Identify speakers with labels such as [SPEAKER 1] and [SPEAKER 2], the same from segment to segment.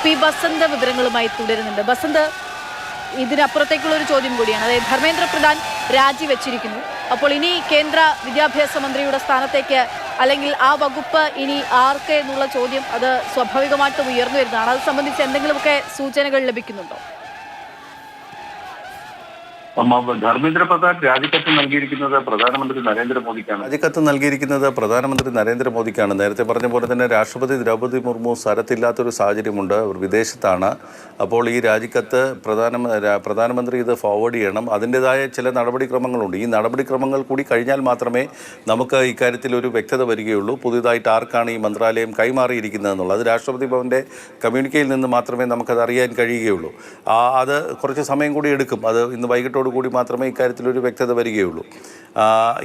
[SPEAKER 1] P Basant വിവരങ്ങളുമായി തുടരുന്നുണ്ട്. ബസന്ത്, ഇതിനപ്പുറത്തേക്കുള്ള ഒരു ചോദ്യം കൂടിയാണ്. അതായത് ധർമ്മേന്ദ്ര പ്രധാൻ രാജിവെച്ചിരിക്കുന്നു. അപ്പോൾ ഇനി കേന്ദ്ര വിദ്യാഭ്യാസ മന്ത്രിയുടെ സ്ഥാനത്തേക്ക് അല്ലെങ്കിൽ ആ വകുപ്പ് ഇനി ആർക്ക് എന്നുള്ള ചോദ്യം അത് സ്വാഭാവികമായിട്ടും ഉയർന്നു വരുന്നതാണ്. അത് സംബന്ധിച്ച് എന്തെങ്കിലുമൊക്കെ സൂചനകൾ ലഭിക്കുന്നുണ്ടോ?
[SPEAKER 2] ധർമ്മേന്ദ്ര പ്രധാൻ രാജിക്കത്ത് നൽകിയിരിക്കുന്നത് പ്രധാനമന്ത്രി നരേന്ദ്രമോദിക്കാണ്.
[SPEAKER 3] രാജിക്കത്ത് നൽകിയിരിക്കുന്നത് പ്രധാനമന്ത്രി നരേന്ദ്രമോദിക്കാണ്. നേരത്തെ പറഞ്ഞ പോലെ തന്നെ രാഷ്ട്രപതി ദ്രൗപദി മുർമു സ്ഥലത്തില്ലാത്തൊരു സാഹചര്യമുണ്ട്, അവർ വിദേശത്താണ്. അപ്പോൾ ഈ രാജിക്കത്ത് പ്രധാനമന്ത്രി ഇത് ഫോർവേഡ് ചെയ്യണം. അതിൻ്റെതായ ചില നടപടിക്രമങ്ങളുണ്ട്. ഈ നടപടിക്രമങ്ങൾ കൂടി കഴിഞ്ഞാൽ മാത്രമേ നമുക്ക് ഇക്കാര്യത്തിൽ ഒരു വ്യക്തത വരികയുള്ളൂ. പുതിയതായിട്ട് ആർക്കാണ് ഈ മന്ത്രാലയം കൈമാറിയിരിക്കുന്നതെന്നുള്ളത് അത് രാഷ്ട്രപതി ഭവൻ്റെ കമ്മ്യൂണിക്കയിൽ നിന്ന് മാത്രമേ നമുക്കത് അറിയാൻ കഴിയുകയുള്ളൂ. അത് കുറച്ച് സമയം കൂടി എടുക്കും. അത് ഇന്ന് വൈകിട്ട് കൂടി മാത്രമേ ഇക്കാര്യത്തിലൊരു വ്യക്തത വരികയുള്ളൂ.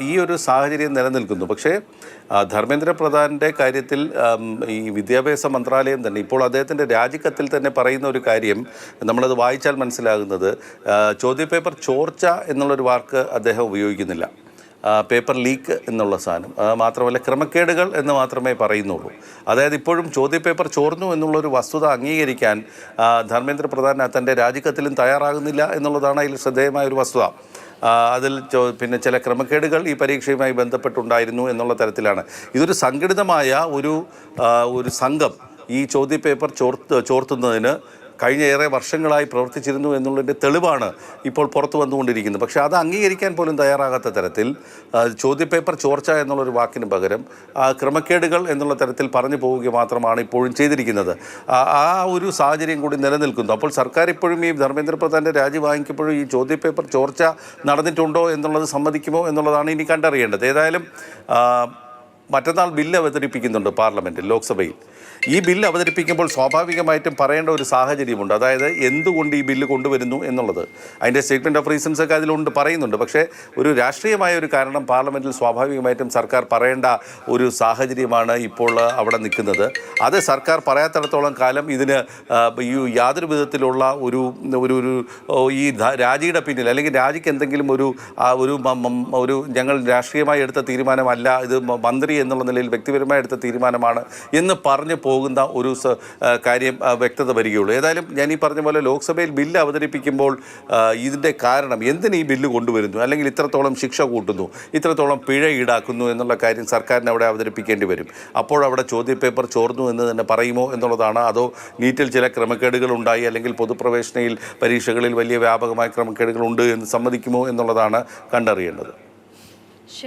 [SPEAKER 3] ഈ ഒരു സാഹചര്യം നിലനിൽക്കുന്നു. പക്ഷേ ധർമ്മേന്ദ്ര പ്രധാൻ്റെ കാര്യത്തിൽ ഈ വിദ്യാഭ്യാസ മന്ത്രാലയം തന്നെ ഇപ്പോൾ അദ്ദേഹത്തിൻ്റെ രാജിക്കത്തിൽ തന്നെ പറയുന്ന ഒരു കാര്യം നമ്മളത് വായിച്ചാൽ മനസ്സിലാകുന്നത്, ചോദ്യപേപ്പർ ചോർച്ച എന്നുള്ളൊരു വാക്ക് അദ്ദേഹം ഉപയോഗിക്കുന്നില്ല. പേപ്പർ ലീക്ക് എന്നുള്ള സാധനം മാത്രമല്ല, ക്രമക്കേടുകൾ എന്ന് മാത്രമേ പറയുന്നുള്ളൂ. അതായത് ഇപ്പോഴും ചോദ്യപേപ്പർ ചോർന്നു എന്നുള്ളൊരു വസ്തുത അംഗീകരിക്കാൻ ധർമ്മേന്ദ്ര പ്രധാൻ തൻ്റെ രാജിക്കത്തിലും തയ്യാറാകുന്നില്ല എന്നുള്ളതാണ് അതിൽ ശ്രദ്ധേയമായ ഒരു വസ്തുത. അതിൽ പിന്നെ ചില ക്രമക്കേടുകൾ ഈ പരീക്ഷയുമായി ബന്ധപ്പെട്ടുണ്ടായിരുന്നു എന്നുള്ള തരത്തിലാണ്. ഇതൊരു സംഘടിതമായ ഒരു സംഘം ഈ ചോദ്യപേപ്പർ ചോർത്തുന്നതിന് കഴിഞ്ഞ ഏറെ വർഷങ്ങളായി പ്രവർത്തിച്ചിരുന്നു എന്നുള്ളതിൻ്റെ തെളിവാണ് ഇപ്പോൾ പുറത്തു വന്നുകൊണ്ടിരിക്കുന്നത്. പക്ഷേ അത് അംഗീകരിക്കാൻ പോലും തയ്യാറാകാത്ത തരത്തിൽ ചോദ്യപേപ്പർ ചോർച്ച എന്നുള്ളൊരു വാക്കിന് പകരം ക്രമക്കേടുകൾ എന്നുള്ള തരത്തിൽ പറഞ്ഞു പോവുക മാത്രമാണ് ഇപ്പോഴും ചെയ്തിരിക്കുന്നത്. ആ ഒരു സാഹചര്യം കൂടി നിലനിൽക്കുന്നു. അപ്പോൾ സർക്കാർ ഇപ്പോഴും ഈ ധർമ്മേന്ദ്ര പ്രധാൻ്റെ രാജി വാങ്ങിക്കുമ്പോഴും ഈ ചോദ്യപേപ്പർ ചോർച്ച നടന്നിട്ടുണ്ടോ എന്നുള്ളത് സമ്മതിക്കുമോ എന്നുള്ളതാണ് ഇനി കണ്ടറിയേണ്ടത്. ഏതായാലും മറ്റന്നാൾ ബില്ല് അവതരിപ്പിക്കുന്നുണ്ട് പാർലമെൻറ്റിൽ, ലോക്സഭയിൽ. ഈ ബില്ല് അവതരിപ്പിക്കുമ്പോൾ സ്വാഭാവികമായിട്ടും പറയേണ്ട ഒരു സാഹചര്യമുണ്ട്. അതായത് എന്തുകൊണ്ട് ഈ ബില്ല് കൊണ്ടുവരുന്നു എന്നുള്ളത്. അതിൻ്റെ സ്റ്റേറ്റ്മെൻറ്റ് ഓഫ് റീസൺസ് ഒക്കെ അതിലുണ്ട്, പറയുന്നുണ്ട്. പക്ഷേ ഒരു രാഷ്ട്രീയമായ ഒരു കാരണം പാർലമെൻറ്റിൽ സ്വാഭാവികമായിട്ടും സർക്കാർ പറയേണ്ട ഒരു സാഹചര്യമാണ് ഇപ്പോൾ അവിടെ നിൽക്കുന്നത്. അത് സർക്കാർ പറയാത്തിടത്തോളം കാലം ഇതിന് ഈ യാതൊരു വിധത്തിലുള്ള ഈ രാജിയുടെ പിന്നിൽ അല്ലെങ്കിൽ രാജിക്ക് എന്തെങ്കിലും ഒരു ഞങ്ങൾ രാഷ്ട്രീയമായി എടുത്ത തീരുമാനമല്ല, ഇത് മന്ത്രി എന്നുള്ള നിലയിൽ വ്യക്തിപരമായി എടുത്ത തീരുമാനമാണ് എന്ന് പറഞ്ഞു പോകുന്ന ഒരു കാര്യം വ്യക്തത വരികയുള്ളൂ. ഏതായാലും ഞാൻ ഈ പറഞ്ഞ പോലെ ലോക്സഭയിൽ ബില്ല് അവതരിപ്പിക്കുമ്പോൾ ഇതിൻ്റെ കാരണം എന്തിന് ഈ ബില്ല് കൊണ്ടുവരുന്നു, അല്ലെങ്കിൽ ഇത്രത്തോളം ശിക്ഷ കൂട്ടുന്നു, ഇത്രത്തോളം പിഴ ഈടാക്കുന്നു എന്നുള്ള കാര്യം സർക്കാരിന് അവിടെ അവതരിപ്പിക്കേണ്ടി വരും. അപ്പോഴവിടെ ചോദ്യപേപ്പർ ചോർന്നു എന്ന് തന്നെ പറയുമോ എന്നുള്ളതാണ്. അതോ നീറ്റിൽ ചില ക്രമക്കേടുകൾ ഉണ്ടായി അല്ലെങ്കിൽ പൊതുപ്രവേശനയിൽ പരീക്ഷകളിൽ വലിയ വ്യാപകമായ ക്രമക്കേടുകൾ ഉണ്ട് എന്ന് സമ്മതിക്കുമോ എന്നുള്ളതാണ് കണ്ടറിയേണ്ടത്.